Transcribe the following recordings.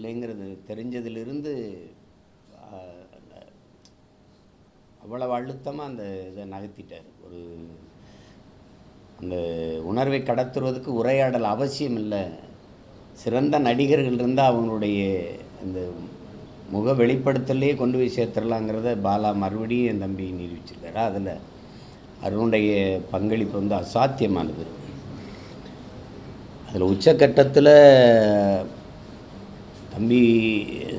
இல்லைங்கிறது தெரிஞ்சதிலிருந்து அவ்வளவு அழுத்தமாக அந்த இதை நகர்த்திட்டார். அந்த உணர்வை கடத்துவதற்கு உரையாடல் அவசியம் இல்லை. சிறந்த நடிகர்கள் இருந்தால் அவங்களுடைய அந்த முக வெளிப்படுத்தலே கொண்டு போய் சேர்த்துடலாங்கிறத பாலா மறுபடியும் என் தம்பி நிரூபிச்சிருக்காரு. அதில் அருணுடைய பங்களிப்பு அசாத்தியமானது. அதில் உச்சக்கட்டத்தில் தம்பி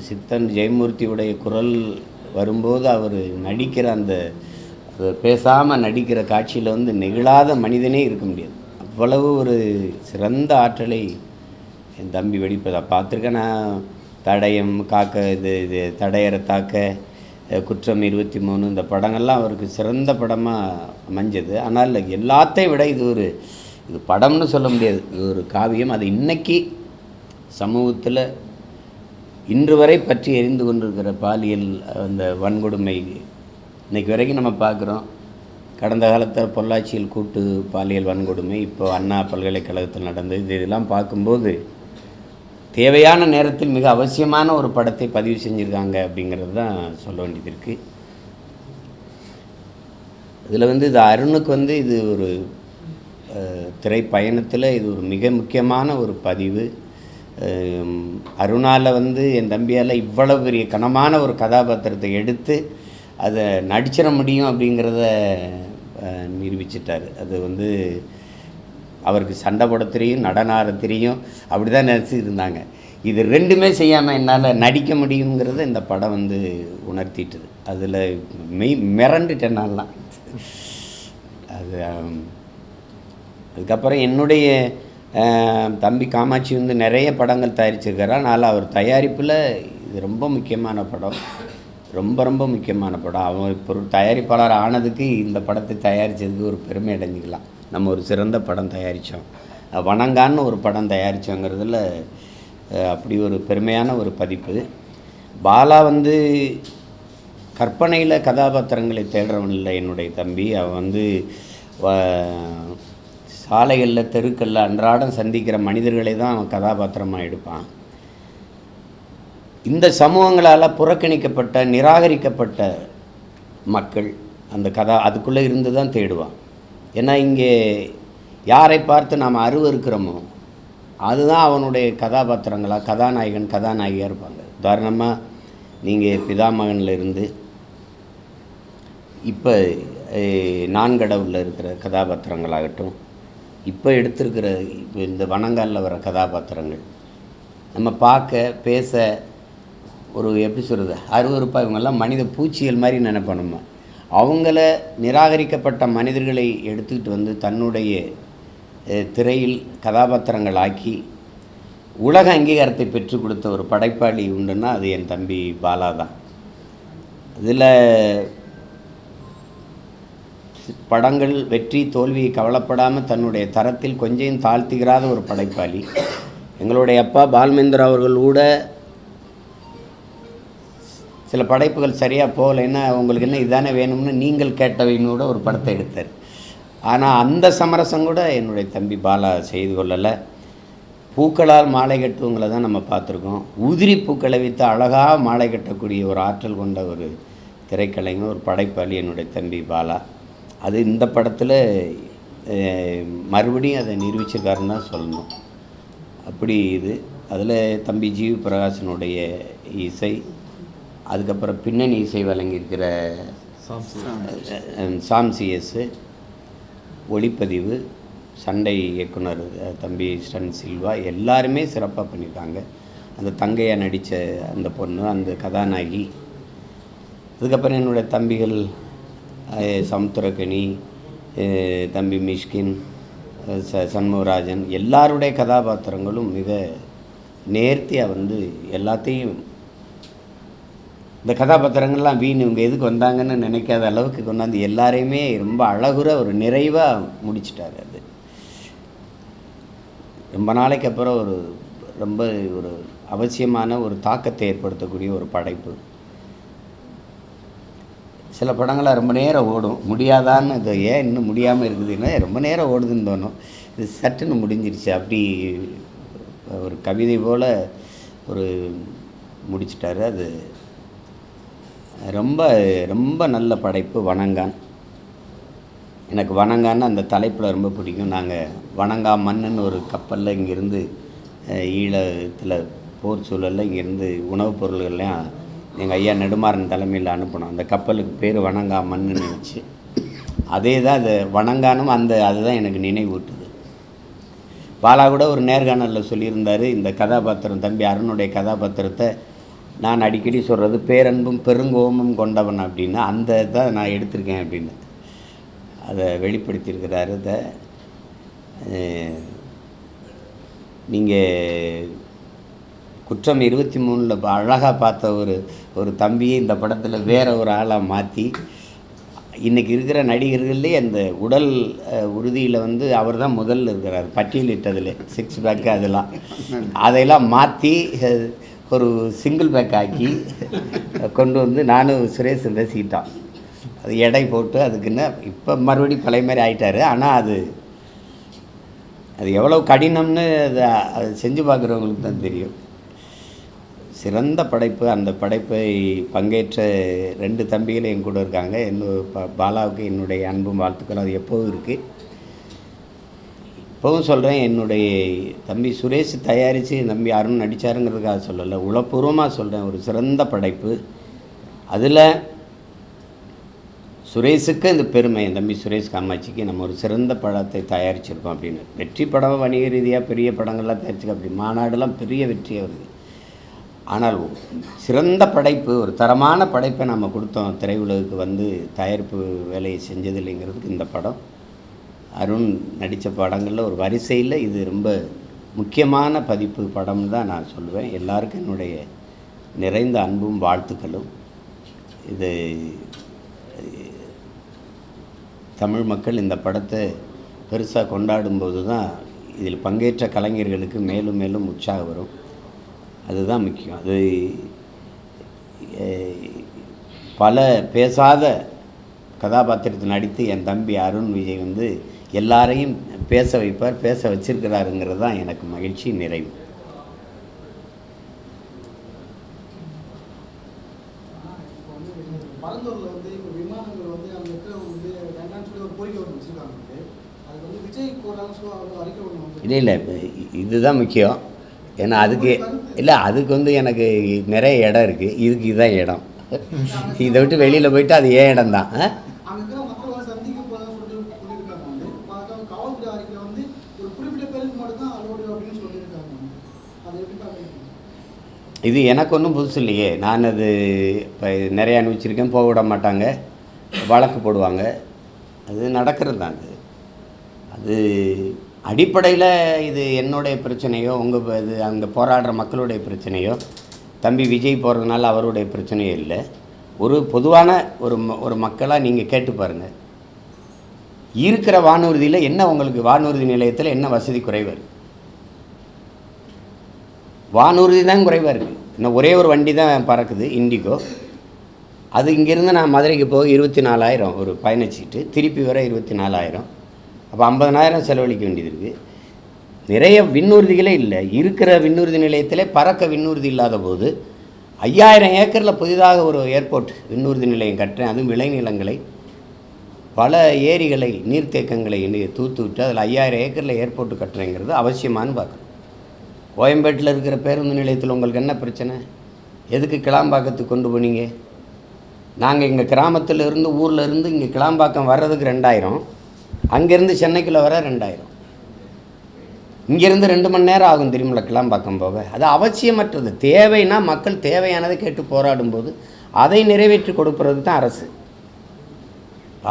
சித்தன் ஜெயமூர்த்தியுடைய குரல் வரும்போது அவர் நடிக்கிற அந்த பேசாமல் நடிக்கிற காட்சியில் நெகிழாத மனிதனே இருக்க முடியாது. அவ்வளவு ஒரு சிறந்த ஆற்றலை என் தம்பி வெடிப்பதை பார்த்துருக்கேன். நான் தடயம் காக்க இது தடையரை தாக்க, குற்றம் 23 இந்த படங்கள்லாம் அவருக்கு சிறந்த படமாக அமைஞ்சது. ஆனால் எல்லாத்தையும் விட இது படம்னு சொல்ல முடியாது, இது ஒரு காவியம். அது இன்றைக்கி சமூகத்தில் இன்று வரை பற்றி எரிந்து கொண்டிருக்கிற பாலியல் அந்த வன்கொடுமை இன்றைக்கி வரைக்கும் நம்ம பார்க்குறோம். கடந்த காலத்தில் பொள்ளாச்சியில் கூட்டு பாலியல் வன்கொடுமை, இப்போ அண்ணா பல்கலைக்கழகத்தில் நடந்தது. இதெல்லாம் பார்க்கும்போது தேவையான நேரத்தில் மிக அவசியமான ஒரு படத்தை பதிவு செஞ்சுருக்காங்க அப்படிங்கிறது தான் சொல்ல வேண்டியது இருக்குது. இதில் இது அருணுக்கு இது ஒரு திரைப்பயணத்தில் இது ஒரு மிக முக்கியமான ஒரு பதிவு. அருணால் என் தம்பியால் இவ்வளவு பெரிய கனமான ஒரு கதாபாத்திரத்தை எடுத்து அதை நடிச்சிட முடியும் அப்படிங்கிறத நிரூபிச்சிட்டார். அது அவருக்கு சண்டை போட தெரியும், நடன ஆட தெரியும், அப்படி தான் நினச்சிட்டு இருந்தாங்க. இது ரெண்டுமே செய்யாமல் என்னால் நடிக்க முடியுங்கிறத இந்த படம் உணர்த்திட்டுது. அதில் மிரண்டுட்டேன்னாலாம் அதுக்கப்புறம் என்னுடைய தம்பி காமாட்சி நிறைய படங்கள் தயாரிச்சிருக்காரு. அதனால் அவர் தயாரிப்பில் இது ரொம்ப முக்கியமான படம், ரொம்ப ரொம்ப முக்கியமான படம். அவன் இப்போ ஒரு தயாரிப்பாளர் ஆனதுக்கு இந்த படத்தை தயாரித்ததுக்கு ஒரு பெருமை அடைஞ்சிக்கலாம். நம்ம ஒரு சிறந்த படம் தயாரித்தோம், வணங்கான்னு ஒரு படம் தயாரித்தோங்கிறதுல அப்படி ஒரு பெருமையான ஒரு பதிப்பு. பாலா கற்பனையில் கதாபாத்திரங்களை தேடுறவன் இல்லை என்னுடைய தம்பி. அவன் சாலைகளில் தெருக்களில் அன்றாடம் சந்திக்கிற மனிதர்களை தான் அவன் கதாபாத்திரமாக எடுப்பான். இந்த சமூகங்களால் புறக்கணிக்கப்பட்ட நிராகரிக்கப்பட்ட மக்கள் அந்த அதுக்குள்ளே இருந்து தான் தேடுவான். ஏன்னா இங்கே யாரை பார்த்து நாம் அருவருக்கிறோமோ அதுதான் அவனுடைய கதாபாத்திரங்களாக கதாநாயகன் கதாநாயகியாக இருப்பாங்க. உதாரணமாக நீங்கள் பிதாமகனில் இருந்து இப்போ நான்கடவுளில் இருக்கிற கதாபாத்திரங்களாகட்டும், இப்போ எடுத்திருக்கிற இந்த வனங்காலில் வர கதாபாத்திரங்கள் நம்ம பார்க்க பேச ஒரு எப்படி சொல்கிறது அருவருப்பாக இவங்கெல்லாம் மனித பூச்சிகள் மாதிரி நினைப்போம். நம்ம அவங்கள நிராகரிக்கப்பட்ட மனிதர்களை எடுத்துக்கிட்டு தன்னுடைய திரையில் கதாபாத்திரங்கள் ஆக்கி உலக அங்கீகாரத்தை பெற்றுக் கொடுத்த ஒரு படைப்பாளி உண்டுன்னா அது என் தம்பி பாலா தான். இதில் படங்கள் வெற்றி தோல்வியை கவலைப்படாமல் தன்னுடைய தரத்தில் கொஞ்சம் தாழ்த்துகிறாத ஒரு படைப்பாளி. எங்களுடைய அப்பா பால்மேந்திரா அவர்கள் கூட சில படைப்புகள் சரியாக போகலைன்னா உங்களுக்கு என்ன இதுதானே வேணும்னு நீங்கள் கேட்டவைன்னு கூட ஒரு படத்தை எடுத்தார். ஆனால் அந்த சமரசம் கூட என்னுடைய தம்பி பாலா செய்து கொள்ளலை. பூக்களால் மாலை கட்டுவங்களை தான் நம்ம பார்த்துருக்கோம். உதிரி பூக்களை வைத்து அழகாக மாலை கட்டக்கூடிய ஒரு ஆற்றல் கொண்ட ஒரு திரைக்கலைஞர், ஒரு படைப்பாளி என்னுடைய தம்பி பாலா. அது இந்த படத்தில் மறுபடியும் அதை நிரூபிச்சிருக்காருன்னு தான் சொல்லணும். அப்படி அதில் தம்பி ஜிவி பிரகாசனுடைய இசை, அதுக்கப்புறம் பின்னணி இசை வழங்கியிருக்கிற சாம் சிஎஸ், ஒளிப்பதிவு, சண்டை இயக்குனர் தம்பி ஸ்டன் சில்வா எல்லாருமே சிறப்பாக பண்ணியிருக்காங்க. அந்த தங்கையாக நடித்த அந்த பொண்ணு, அந்த கதாநாயகி, அதுக்கப்புறம் என்னுடைய தம்பிகள் சமுத்திரக்கனி, தம்பி மிஷ்கின், சண்முகராஜன் எல்லாருடைய கதாபாத்திரங்களும் மிக நேர்த்தியாக எல்லாத்தையும் இந்த கதாபாத்திரங்கள்லாம் வீண் இவங்க எதுக்கு வந்தாங்கன்னு நினைக்காத அளவுக்கு கொண்டாந்து எல்லாரையுமே ரொம்ப அழகுற ஒரு நிறைவாக முடிச்சிட்டார். அது ரொம்ப நாளைக்கு அப்புறம் ரொம்ப ஒரு அவசியமான ஒரு தாக்கத்தை ஏற்படுத்தக்கூடிய ஒரு படைப்பு. சில படங்களாக ரொம்ப நேரம் ஓடும், முடியாதான்னு இது ஏன் இன்னும் முடியாமல் இருக்குதுன்னா ரொம்ப நேரம் ஓடுதுன்னு தோணும். இது சட்டுன்னு முடிஞ்சிருச்சு. அப்படி ஒரு கவிதை போல் ஒரு முடிச்சிட்டாரு. அது ரொம்ப ரொம்ப நல்ல படைப்பு வணங்கான். எனக்கு வணங்கான்னு அந்த தலைப்பில் ரொம்ப பிடிக்கும். நாங்கள் வணங்கா மண்ணுன்னு ஒரு கப்பலில் இங்கேருந்து ஈழத்தில் போர் சூழலில் இங்கேருந்து உணவுப் பொருள்கள்லாம் எங்கள் ஐயா நெடுமாறன் தலைமையில் அனுப்பினோம். அந்த கப்பலுக்கு பேர் வணங்கா மண்ணுன்னு இருந்துச்சு. அதே தான் அது வணங்கானும் அதுதான் எனக்கு நினைவூட்டுது. பாலா கூட ஒரு நேர்காணலில் சொல்லியிருந்தார், இந்த கதாபாத்திரம் தம்பி அருணுடைய கதாபாத்திரத்தை நான் அடிக்கடி சொல்கிறது பேரன்பும் பெருங்கோபமும் கொண்டவன் அப்படின்னு, அந்த தான் நான் எடுத்திருக்கேன் அப்படின்னு அதை வெளிப்படுத்தியிருக்கிறாரு. இதை நீங்கள் குற்றம் 23 அழகாக பார்த்த ஒரு தம்பியை இந்த படத்தில் வேறு ஒரு ஆளாக மாற்றி, இன்றைக்கி இருக்கிற நடிகர்கள்லேயே அந்த உடல் உறுதியில் வந்து அவர் தான் முதல்ல இருக்கிறார் பட்டியலிட்டதில். 6 பேக்கு அதையெல்லாம் மாற்றி ஒரு சிங்கிள் பேக் ஆக்கி கொண்டு வந்து நானும் சுரேஷ் பேசிக்கிட்டோம். அது எடை போட்டு அதுக்குன்னு இப்போ மறுபடியும் பழைய மாதிரி ஆகிட்டார். ஆனால் அது எவ்வளோ கடினம்னு அதை செஞ்சு பார்க்குறவங்களுக்கு தான் தெரியும். சிறந்த படைப்பு. அந்த படைப்பை பங்கேற்ற 2 தம்பிகள் என் கூட இருக்காங்க. பாலாவுக்கு என்னுடைய அன்பும் வாழ்த்துக்களும் அது எப்போவும் இருக்குது. இப்போவும் சொல்கிறேன், என்னுடைய தம்பி சுரேஷ் தயாரித்து தம்பி அருண் நடித்தாருங்கிறதுக்காக சொல்லலை, உளப்பூர்வமாக சொல்கிறேன். ஒரு சிறந்த படைப்பு. அதில் சுரேஷுக்கு இந்த பெருமை, என் தம்பி சுரேஷ் காமாட்சிக்கு நம்ம ஒரு சிறந்த படத்தை தயாரிச்சிருக்கோம் அப்படின்னு. வெற்றி படம் வணிக ரீதியாக பெரிய படங்கள்லாம் தயாரிச்சிருக்கோம். அப்படி மாநாடுலாம் பெரிய வெற்றியாக வருது. ஆனால் சிறந்த படைப்பு, ஒரு தரமான படைப்பை நம்ம கொடுத்தோம் திரையுலகுக்கு வந்து தயாரிப்பு வேலையை செஞ்சதில்லைங்கிறதுக்கு இந்த படம், அருண் நடித்த படங்களில் ஒரு வரிசையில் இது ரொம்ப முக்கியமான பதிப்பு படம்னு தான் நான் சொல்லுவேன். எல்லாருக்கும் என்னுடைய நிறைந்த அன்பும் வாழ்த்துக்களும். இது தமிழ் மக்கள் இந்த படத்தை பெருசாக கொண்டாடும்போது தான் இதில் பங்கேற்ற கலைஞர்களுக்கு மேலும் மேலும் உற்சாகம் வரும். அதுதான் முக்கியம். அது பல பேசாத கதாபாத்திரத்தில் நடித்து என் தம்பி அருண் விஜய் வந்து எல்லாரையும் பேச வைப்பார், பேச வச்சிருக்கிறாருங்கிறது தான் எனக்கு மகிழ்ச்சி, நிறைவு. இல்லை இதுதான் முக்கியம். ஏன்னா அதுக்கு வந்து எனக்கு நிறைய இடம் இருக்குது. இதுதான் இடம். இதை விட்டு வெளியில் போயிட்டு அது ஏன் இடம் தான். இது எனக்கு ஒன்றும் புதுசு இல்லையே. நான் அது இப்போ நிறைய அனுபவிச்சிருக்கேன். போக விட மாட்டாங்க, வழக்கு போடுவாங்க. அது நடக்கிறது தான். அது அடிப்படையில் இது என்னுடைய பிரச்சனையோ இது அங்கே போராடுற மக்களுடைய பிரச்சனையோ தம்பி விஜய் போகிறதுனால அவருடைய பிரச்சனையோ இல்லை. ஒரு பொதுவான ஒரு மக்களாக நீங்கள் கேட்டு பாருங்கள், இருக்கிற வானூர்தியில் என்ன உங்களுக்கு வானூர்தி நிலையத்தில் என்ன வசதி குறைவாக இருக்குது? வானூர்தி தான் குறைவாக இருக்குது. இன்னும் ஒரே ஒரு வண்டி தான் பறக்குது, இண்டிகோ. அது இங்கேருந்து நான் மதுரைக்கு போக 24,000 ஒரு பயணச்சீட்டு, திருப்பி வர 24,000. அப்போ 50,000 செலவழிக்க வேண்டியது இருக்குது. நிறைய விண்ணூர்திகளே இல்லை. இருக்கிற விண்ணூர்தி நிலையத்திலே பறக்க விண்ணூர்தி இல்லாத போது 5000 ஏக்கரில் புதிதாக ஒரு ஏர்போர்ட் விண்ணூர்தி நிலையம் கட்டுறேன். அதுவும் விளைநிலங்களை, பல ஏரிகளை, நீர்த்தேக்கங்களை தூத்து விட்டு அதில் 5000 ஏக்கரில் ஏர்போர்ட்டு கட்டுறேங்கிறது அவசியமானு பார்க்கணும். கோயம்பேட்டில் இருக்கிற பேருந்து நிலையத்தில் உங்களுக்கு என்ன பிரச்சனை? எதுக்கு கிளாம்பாக்கத்துக்கு கொண்டு போனீங்க? நாங்கள் எங்கள் கிராமத்தில் இருந்து ஊரில் இருந்து இங்கே கிளாம்பாக்கம் வர்றதுக்கு 2000, அங்கேருந்து சென்னைக்குள்ளே வர 2000. இங்கேருந்து 2 மணி நேரம் ஆகும் தெரியுமில்ல கிளாம்பாக்கம் போக. அது அவசியமற்றது. தேவைன்னா மக்கள் தேவையானதை கேட்டு போராடும்போது அதை நிறைவேற்றி கொடுப்பது தான் அரசு.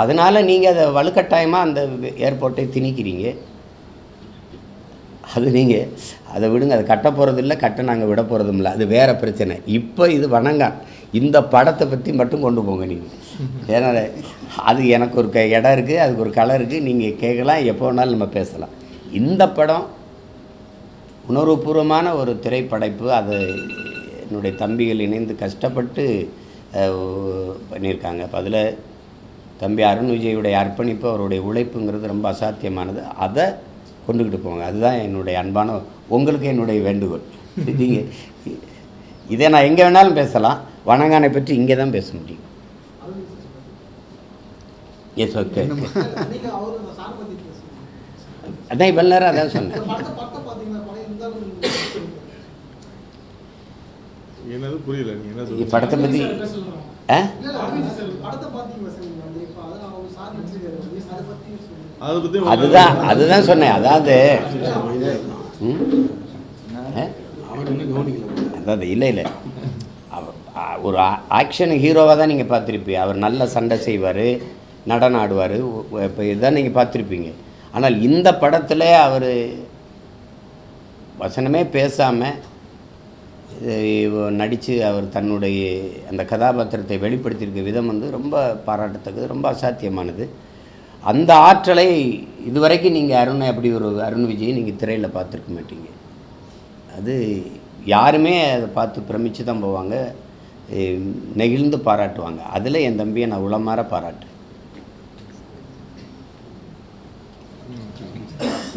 அதனால் நீங்கள் அதை வலுக்கட்டாயமாக அந்த ஏர்போர்ட்டை திணிக்கிறீங்க. அது நீங்கள் அதை விடுங்க. அதை கட்ட போகிறது இல்லை, கட்ட நாங்கள் விட போகிறதும் இல்லை, அது வேறு பிரச்சனை. இப்போ இது வணங்கா இந்த படத்தை பற்றி மட்டும் கொண்டு போங்க நீங்கள். ஏன்னா அது எனக்கு ஒரு இடம் இருக்குது, அதுக்கு ஒரு கலை இருக்குது. நீங்கள் கேட்கலாம், எப்போ வேணாலும் நம்ம பேசலாம். இந்த படம் உணர்வுபூர்வமான ஒரு திரைப்படைப்பு. அது என்னுடைய தம்பிகள் இணைந்து கஷ்டப்பட்டு பண்ணியிருக்காங்க. அப்போ அதில் தம்பி அருண் விஜயுடைய அர்ப்பணிப்பு, அவருடைய உழைப்புங்கிறது ரொம்ப அசாத்தியமானது. அதை கொண்டுக்கிட்டு போங்க. அதுதான் என்னுடைய அன்பான உங்களுக்கு என்னுடைய வேண்டுகோள். நீங்கள் இதை நான் எங்கே வேணாலும் பேசலாம், வணங்கானை பற்றி இங்கே தான் பேச முடியும். Yes, okay. அதான் இவ்வளோ நேரம் அதான் சொன்னேன். புரியல படத்தை பற்றி அதுதான் சொன்னேன். அதாவது இல்லை ஒரு ஆக்ஷன் ஹீரோவாக தான் நீங்கள் பார்த்துருப்பீங்க. அவர் நல்ல சண்டை செய்வார், நடனம் ஆடுவார், இப்போ இதுதான் நீங்கள் பார்த்துருப்பீங்க. ஆனால் இந்த படத்தில் அவர் வசனமே பேசாமல் நடித்து அவர் தன்னுடைய அந்த கதாபாத்திரத்தை வெளிப்படுத்தியிருக்க விதம் வந்து ரொம்ப பாராட்டத்தக்கது, ரொம்ப அசாத்தியமானது. அந்த ஆற்றலை இதுவரைக்கும் நீங்கள் அப்படி ஒரு அருண் விஜய் நீங்கள் திரையில் பார்த்துருக்க மாட்டீங்க. அது யாருமே அதை பார்த்து பிரமித்து தான் போவாங்க, நெகிழ்ந்து பாராட்டுவாங்க. அதில் என் தம்பியை நான் உளமாற பாராட்டுறேன்.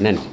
நன்றி.